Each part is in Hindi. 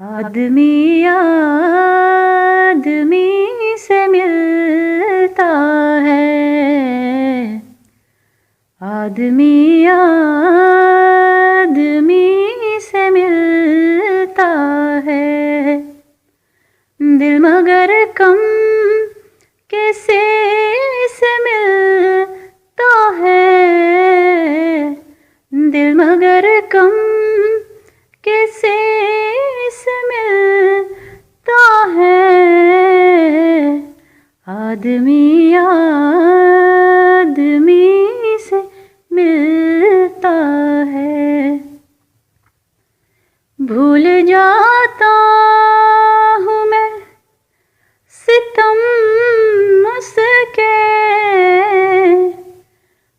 आदमी आदमी से मिलता है, आदमी आदमी से मिलता है, दिल मगर कम कैसे से मिलता है, दिल मगर कम कैसे से मिलता है, आदमी आदमी से मिलता है। भूल जाता हूँ मैं सितम उसके,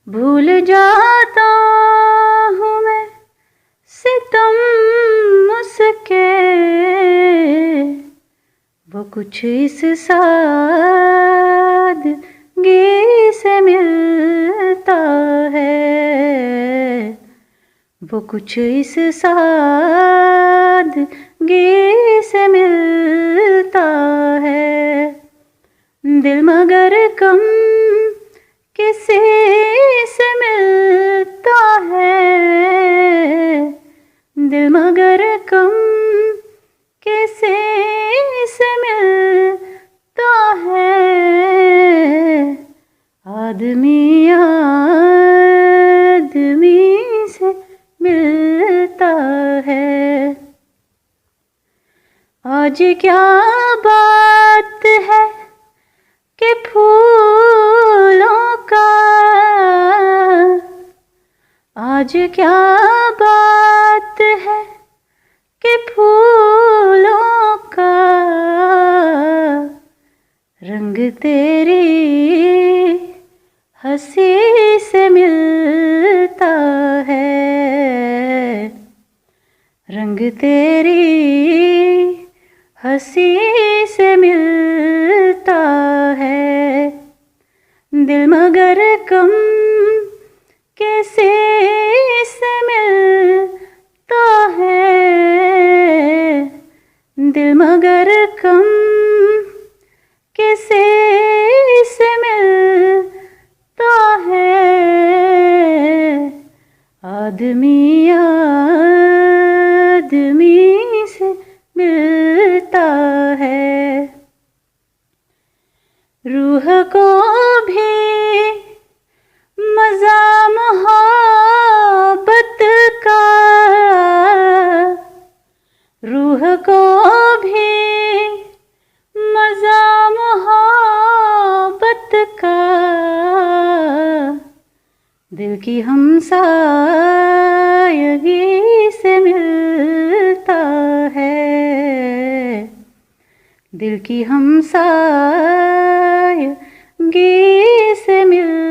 भूल जाता हूँ मैं सितम उसके, वो कुछ इस सादगी से मिलता है, वो कुछ इस सादगी से मिलता है, दिल मगर कम किसी से मिलता है, दिल मगर कम किसी से मिलता है, आदमी आदमी से मिलता है। आज क्या बात है कि फूलों का, आज क्या बात है कि फूलों का रंग तेरी हंसी से मिलता है, रंग तेरी हंसी से मिलता है, दिल मगर कम कैसे से मिलता है, दिल मगर कम कैसे से मिलता है, आदमी आदमी से मिलता है। रूह को भी मज़ा मोहब्बत का, रूह को भी मज़ा मोहब्बत का, दिल की हमसायगी से मिलता है, दिल की हमसायगी से मिलता